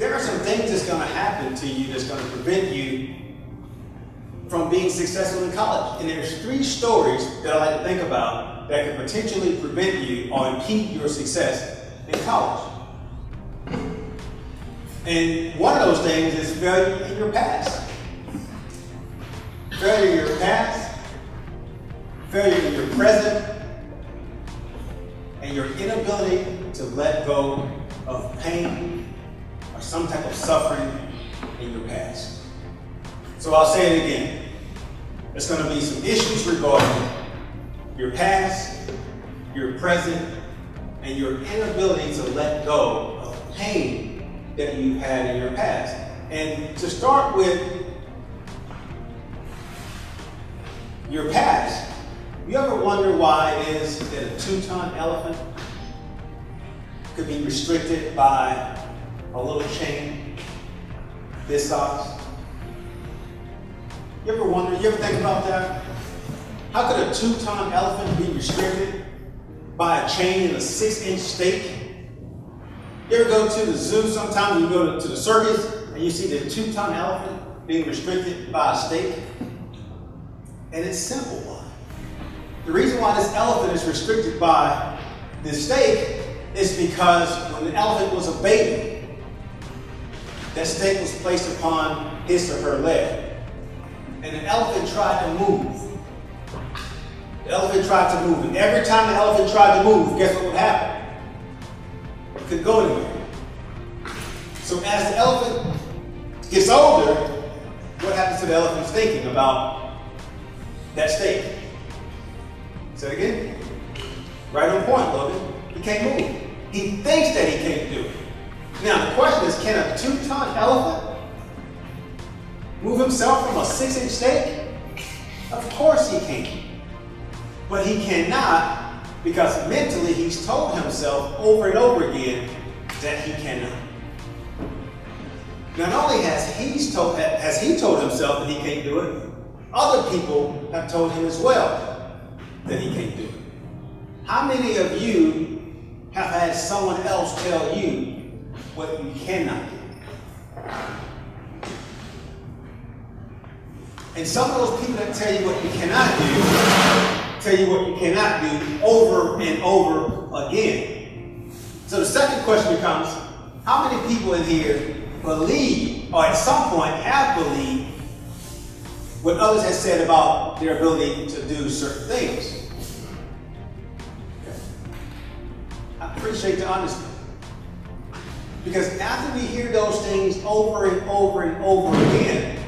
there are some things that's going to happen to you that's going to prevent you from being successful in college. And there's 3 stories that I like to think about that could potentially prevent you or impede your success in college. And one of those things is failure in your past. Failure in your past, failure in your present, and your inability to let go of pain or some type of suffering in your past. So I'll say it again. There's going to be some issues regarding your past, your present, and your inability to let go of pain that you've had in your past. And to start with your past, you ever wonder why it is that a 2-ton elephant could be restricted by a little chain this size? You ever wonder, you ever think about that? How could a 2-ton elephant be restricted by a chain and a 6-inch stake? You ever go to the zoo sometimes, you go to the circus, and you see the 2-ton elephant being restricted by a stake? And it's simple why. The reason why this elephant is restricted by this stake is because when the elephant was a baby, that stake was placed upon his or her leg. And the elephant tried to move. The elephant tried to move. And every time the elephant tried to move, guess what would happen? It couldn't go anywhere. So as the elephant gets older, what happens to the elephant's thinking about that stake? Say it again. Right on point, Logan. He can't move. He thinks that he can't do it. Now the question is, can a 2-ton elephant move himself from a 6-inch stake? Of course he can. But he cannot because mentally he's told himself over and over again that he cannot. Not only has he told himself that he can't do it, other people have told him as well that he can't do it. How many of you have had someone else tell you what you cannot do? And some of those people that tell you what you cannot do over and over again. So the second question becomes, how many people in here believe, or at some point have believed, what others have said about their ability to do certain things? Okay. I appreciate the honesty. Because after we hear those things over and over and over again,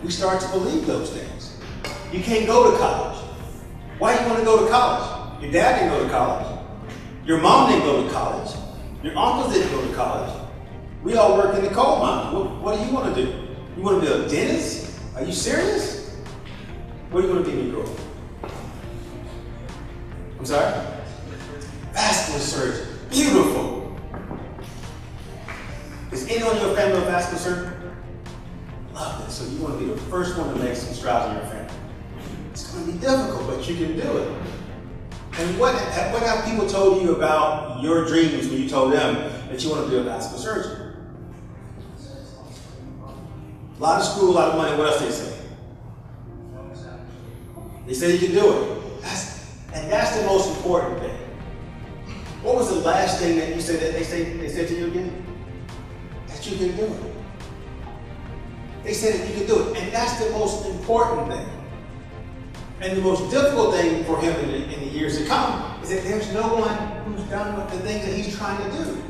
we start to believe those things. You can't go to college. Why do you want to go to college? Your dad didn't go to college. Your mom didn't go to college. Your uncles didn't go to college. We all work in the coal mine. What do you want to do? You want to be a dentist? Are you serious? What do you want to be when you grow up? I'm sorry? Vascular surgeon. Beautiful. Is anyone in your family a vascular surgeon? Love this. So you want to be the first one to make some strides in your family. It's going to be difficult, but you can do it. And what have people told you about your dreams when you told them that you want to be a vascular surgeon? A lot of school, a lot of money. What else they say? They say you can do it. That's the most important thing. What was the last thing that you said that they said to you again? That you can do it. They said that you can do it, and that's the most important thing. And the most difficult thing for him in the years to come is that there's no one who's done what the things that he's trying to do.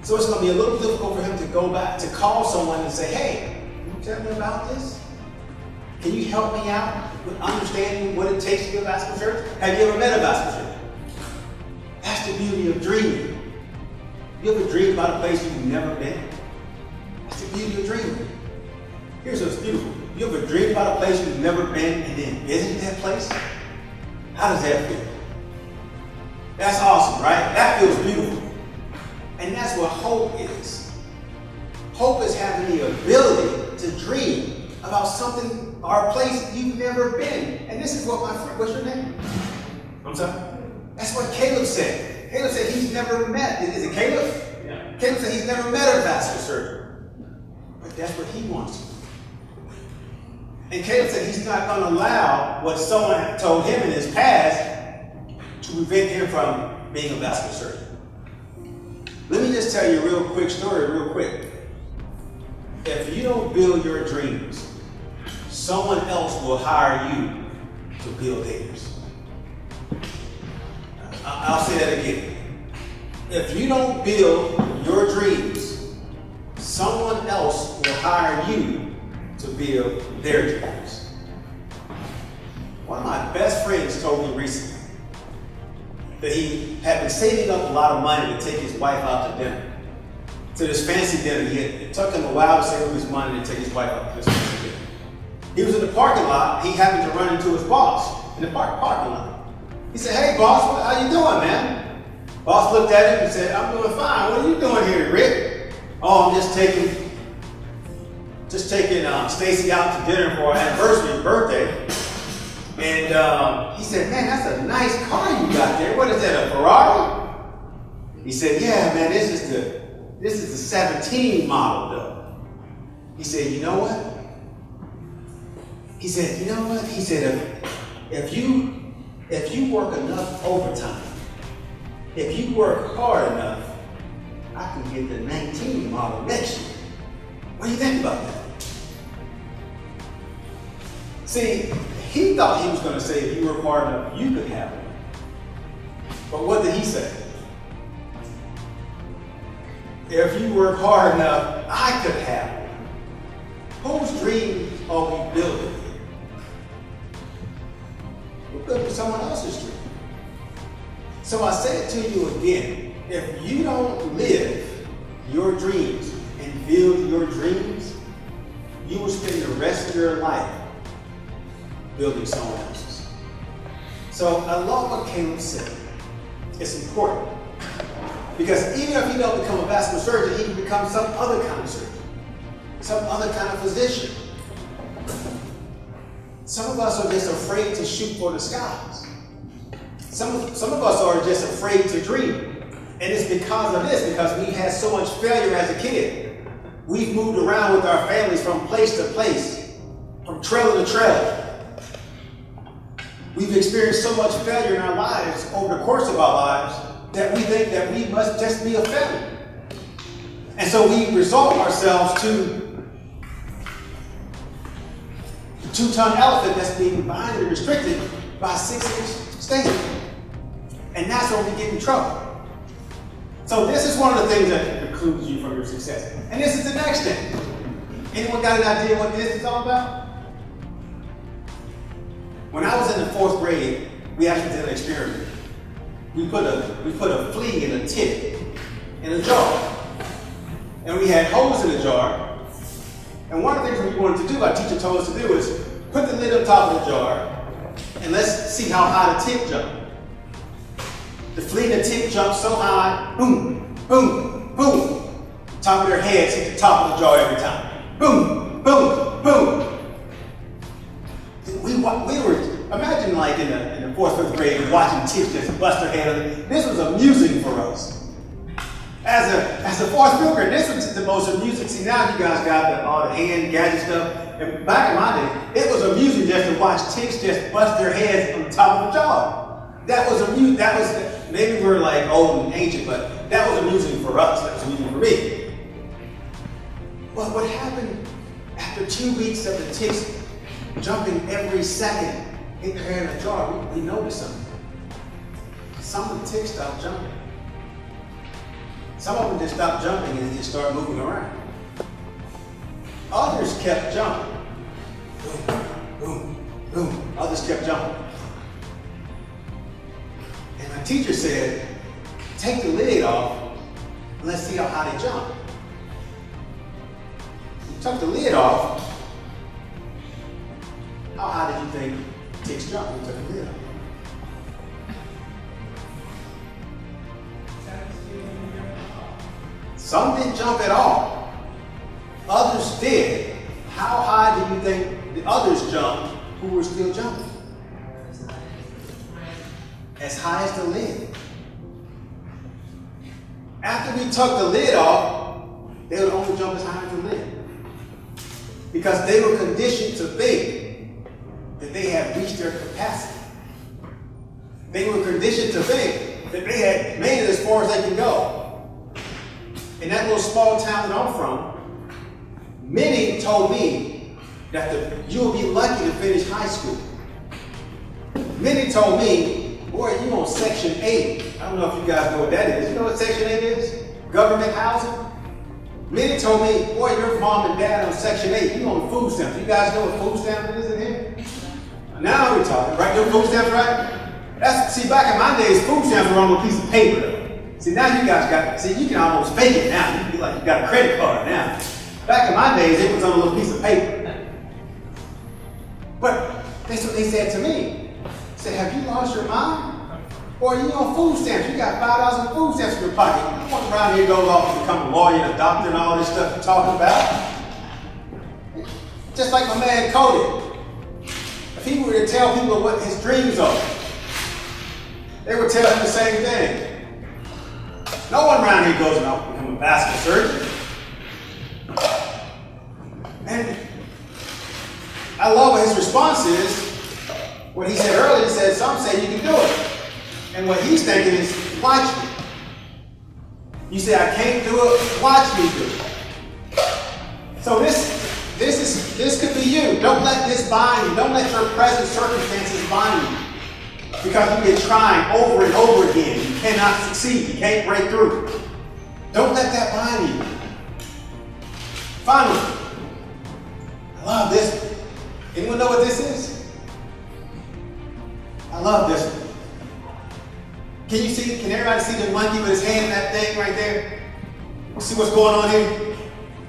So it's going to be a little difficult for him to go back, to call someone and say, hey, can you tell me about this? Can you help me out with understanding what it takes to be a vascular surgeon? Have you ever met a vascular surgeon? That's the beauty of dreaming. You ever dreamed about a place you've never been? That's the beauty of dreaming. Here's what's beautiful. You ever dreamed about a place you've never been and then visited that place? How does that feel? That's awesome, right? That feels beautiful. And that's what hope is. Hope is having the ability to dream about something or a place you've never been. And this is what my friend, what's your name? I'm sorry? That's what Caleb said. Caleb said he's never met. Is it Caleb? Yeah. Caleb said he's never met a vascular surgeon. But that's what he wants to do. And Caleb said he's not going to allow what someone had told him in his past to prevent him from being a vascular surgeon. Let me just tell you a real quick story, real quick. If you don't build your dreams, someone else will hire you to build theirs. I'll say that again. If you don't build your dreams, someone else will hire you to build their dreams. One of my best friends told me recently that he had been saving up a lot of money to take his wife out to dinner. To this fancy dinner. It took him a while to save up his money to take his wife out to this fancy dinner. He was in the parking lot. He happened to run into his boss in the parking lot. He said, "Hey boss, how you doing, man?" Boss looked at him and said, "I'm doing fine. What are you doing here, Rick?" "Oh, I'm just taking Stacy out to dinner for her birthday. And he said, "Man, that's a nice car you got there. What is that, a Ferrari?" He said, "Yeah, man, this is the 17 model though." He said, "You know what?" He said, if you work enough overtime, if you work hard enough, I can get the 19 model next year. What do you think about that?" See, he thought he was going to say, if you work hard enough, you could have it. But what did he say? If you work hard enough, I could have it. Whose dreams are we building? We're building someone else's dream. So I say it to you again. If you don't live your dreams and build your dreams, you will spend the rest of your life building someone else's. So I love what Caleb said. It's important. Because even if you don't become a vascular surgeon, you can become some other kind of surgeon, some other kind of physician. Some of us are just afraid to shoot for the skies. Some of us are just afraid to dream. And it's because of this, because we had so much failure as a kid. We've moved around with our families from place to place, from trailer to trailer. We've experienced so much failure in our lives over the course of our lives that we think that we must just be a failure. And so we resolve ourselves to the 2-ton elephant that's being binded and restricted by a 6-inch stake. And that's where we get in trouble. So this is one of the things that precludes you from your success. And this is the next thing. Anyone got an idea what this is all about? When I was in the 4th grade, we actually did an experiment. We put a flea and a tick in a jar. And we had holes in the jar. And one of the things we wanted to do, our teacher told us to do, is put the lid on top of the jar and let's see how high the tick jumped. The flea and the tick jumped so high, boom, boom, boom. Top of their heads hit the top of the jar every time. Boom, boom, boom. We were, imagine like in the 4th, 5th grade, watching ticks just bust their head. This was amusing for us. As a 4th, 5th grade, this was the most amusing. See, now you guys got all the hand gadget stuff. And back in my day, it was amusing just to watch ticks just bust their heads on the top of the jar. That was amusing. That was, maybe we're like old and ancient, but that was amusing for us. That was amusing for me. But what happened after 2 weeks of the ticks jumping every second, hit their head in a jar, we noticed something. Some of the ticks stopped jumping. Some of them just stopped jumping and just started moving around. Others kept jumping. Boom, boom, boom. Others kept jumping. And my teacher said, take the lid off and let's see how high they jump. We took the lid off. How high did you think ticks jump when we took the lid off? Some didn't jump at all. Others did. How high do you think the others jumped who were still jumping? As high as the lid. After we took the lid off, they would only jump as high as the lid. Because they were conditioned to think that they had reached their capacity. They were conditioned to think that they had made it as far as they can go. In that little small town that I'm from, many told me that you will be lucky to finish high school. Many told me, boy, you on Section 8. I don't know if you guys know what that is. You know what Section 8 is? Government housing. Many told me, boy, your mom and dad on Section 8. You on food stamps. You guys know what food stamp is in here? Now we're talking, right? You know food stamps, right? See, back in my days, food stamps were on a piece of paper. See, now you guys you can almost fake it now. You can be like, you got a credit card now. Back in my days, it was on a little piece of paper. But that's what they said to me. They said, have you lost your mind? Or are you on food stamps? You got $5 in food stamps in your pocket. You walk around here, goes off to become a lawyer, a doctor, and all this stuff you're talking about. Just like my man Cody. If he were to tell people what his dreams are, they would tell him the same thing. No one around here goes and become a vascular surgeon. And I love what his response is. What he said earlier, he said, some say you can do it. And what he's thinking is, watch me. You say, I can't do it, watch me do it. So this could be you. Don't let this bind you. Don't let your present circumstances bind you. Because you've been trying over and over again. You cannot succeed. You can't break through. Don't let that bind you. Finally, I love this one. Anyone know what this is? I love this one. Can everybody see the monkey with his hand in that thing right there? You see what's going on here?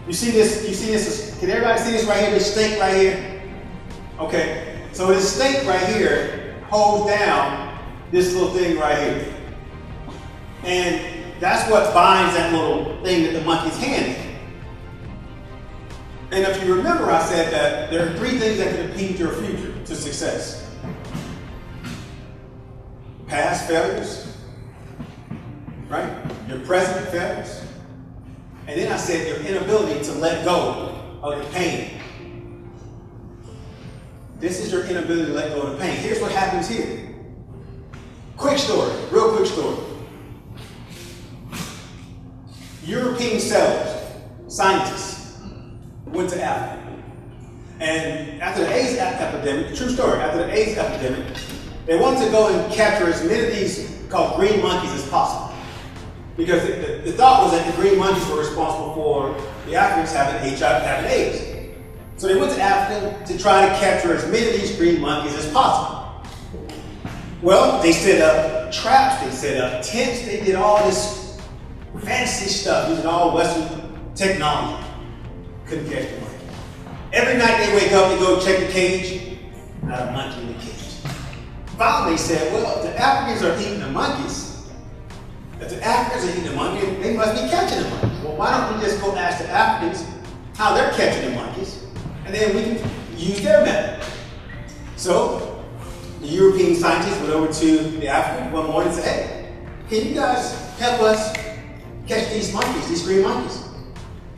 You see this, can everybody see this right here, this snake right here? Okay, so this snake right here holds down this little thing right here. And that's what binds that little thing that the monkey's hand in. And if you remember, I said that there are 3 things that can impede your future to success. Past failures, right? Your present failures. And then I said your inability to let go of the pain. This is your inability to let go of the pain. Here's what happens here. Quick story, real quick story. European settlers, scientists, went to Africa. And after the AIDS epidemic, true story, after the AIDS epidemic, they wanted to go and capture as many of these called green monkeys as possible. Because the thought was that the green monkeys were responsible for the Africans having HIV, having AIDS. So they went to Africa to try to capture as many of these green monkeys as possible. Well, they set up traps, they set up tents, they did all this fancy stuff using all Western technology. Couldn't catch the monkey. Every night they wake up, they go check the cage, not a monkey in the cage. Finally, they said, well, if the Africans are eating the monkeys, they must be catching the monkeys. Well, why don't we just go ask the Africans how they're catching the monkeys, and then we can use their method. So, the European scientists went over to the Africans one morning and said, hey, can you guys help us catch these monkeys, these green monkeys?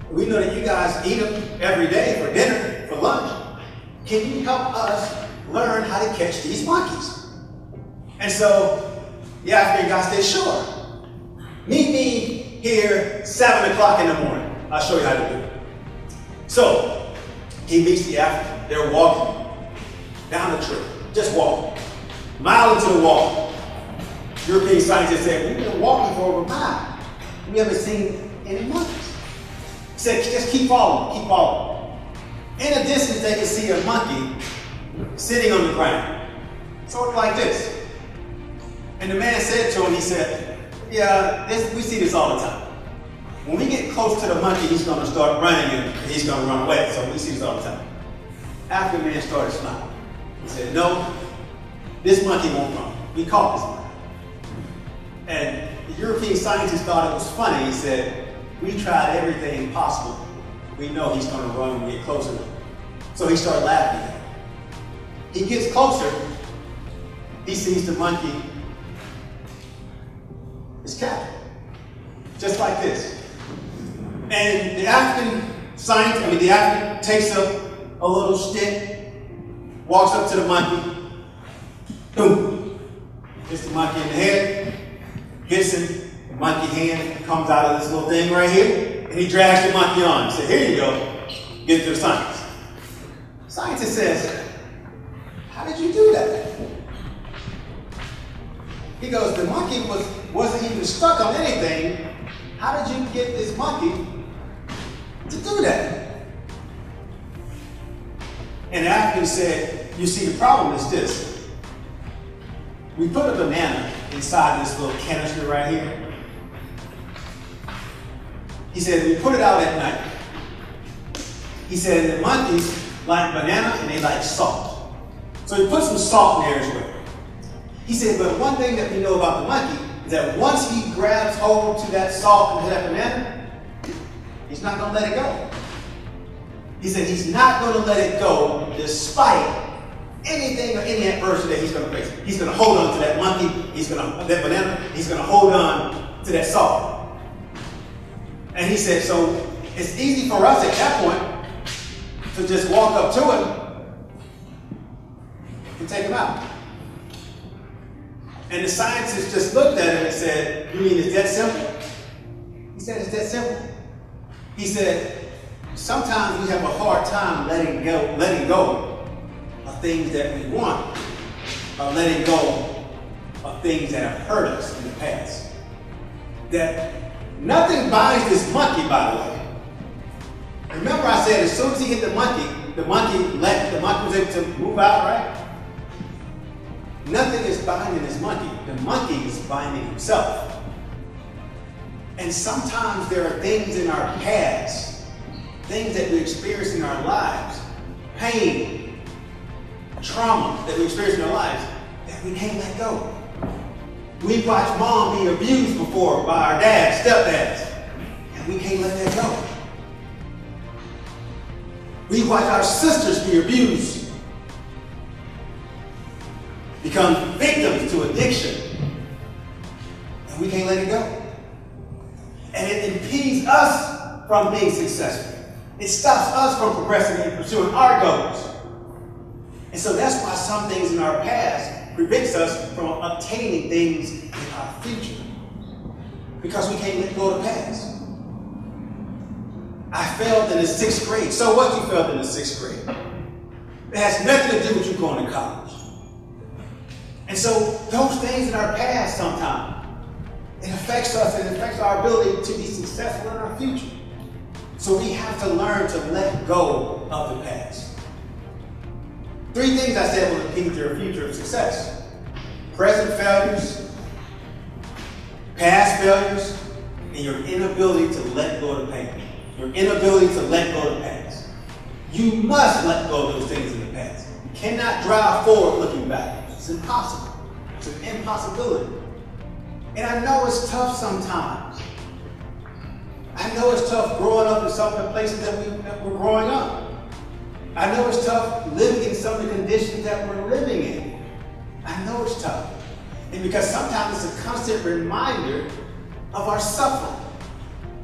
We know that you guys eat them every day for dinner, for lunch. Can you help us learn how to catch these monkeys? And so the African guy said, sure. Meet me here 7 o'clock in the morning. I'll show you how to do it. So he meets the African. They're walking down the trail, just walking, mile into the wall. European scientists said, we've been walking for over a mile. We haven't seen any monkeys. He said, just keep following, keep following. In the distance, they can see a monkey sitting on the ground, sort of like this. And the man said to him, he said, yeah, we see this all the time. When we get close to the monkey, he's going to start running and he's going to run away. So we see this all the time. African man started smiling. He said, no, this monkey won't run. We caught this monkey. And the European scientists thought it was funny. He said, we tried everything possible. We know he's going to run when we get closer. So he started laughing at him. He gets closer. He sees the monkey is captured. just like this. And the African the African takes a little stick, walks up to the monkey, boom, hits the monkey in the head, hits him, the monkey hand comes out of this little thing right here, and he drags the monkey on. He said, here you go, get to the scientist. The scientist says, how did you do that? He goes, the monkey wasn't even stuck on anything. How did you get this monkey to do that? And the African said, you see, the problem is this. We put a banana inside this little canister right here. He said, we put it out at night. He said, the monkeys like banana and they like salt. So he put some salt in there as well. He said, but one thing that we know about the monkey is that once he grabs hold to that salt and to that banana, he's not going to let it go. He said he's not going to let it go despite anything or any adversity that he's going to face. He's going to hold on to that monkey, that banana, he's going to hold on to that salt. And he said, so it's easy for us at that point to just walk up to him and take him out. And the scientist just looked at him and said, you mean it's that simple? He said, it's that simple. He said, sometimes we have a hard time letting go of things that we want, or letting go of things that have hurt us in the past. That nothing binds this monkey, by the way. Remember I said as soon as he hit the monkey was able to move out, right? Nothing is binding this monkey. The monkey is binding himself. And sometimes there are things in our past, things that we experience in our lives, pain, trauma that we experience in our lives, that we can't let go. We've watched mom be abused before by our dads, stepdads, and we can't let that go. We've watched our sisters be abused, become victims to addiction, and we can't let it go. And it impedes us from being successful. It stops us from progressing and pursuing our goals. And so that's why some things in our past prevents us from obtaining things in our future. Because we can't let go of the past. I failed in the 6th grade. So what, you failed in the 6th grade? It has nothing to do with you going to college. And so those things in our past sometimes, it affects us and it affects our ability to be successful in our future. So we have to learn to let go of the past. 3 things I said will impede your future of success. Present failures, past failures, and your inability to let go of the pain. Your inability to let go of the past. You must let go of those things in the past. You cannot drive forward looking back. It's impossible. It's an impossibility. And I know it's tough sometimes. I know it's tough growing up in some of the places that we're growing up. I know it's tough living in some of the conditions that we're living in. I know it's tough. And because sometimes it's a constant reminder of our suffering.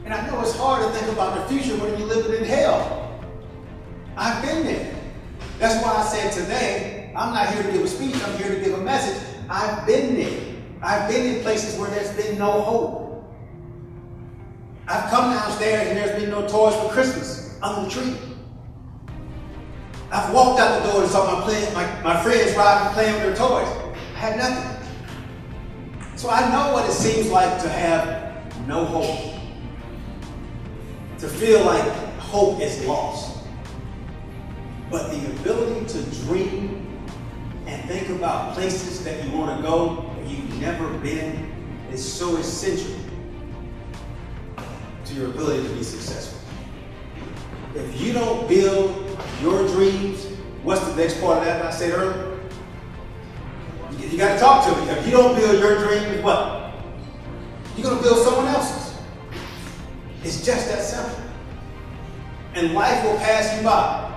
And I know it's hard to think about the future when you're living in hell. I've been there. That's why I said today, I'm not here to give a speech, I'm here to give a message. I've been there. I've been in places where there's been no hope. I've come downstairs and there's been no toys for Christmas under the tree. I've walked out the door and saw my friends riding, playing with their toys. I had nothing. So I know what it seems like to have no hope. To feel like hope is lost. But the ability to dream and think about places that you want to go that you've never been is so essential to your ability to be successful. If you don't build your dreams, what's the next part of that I said earlier? You got to talk to me. If you don't build your dreams, what? You're going to build someone else's. It's just that simple. And life will pass you by.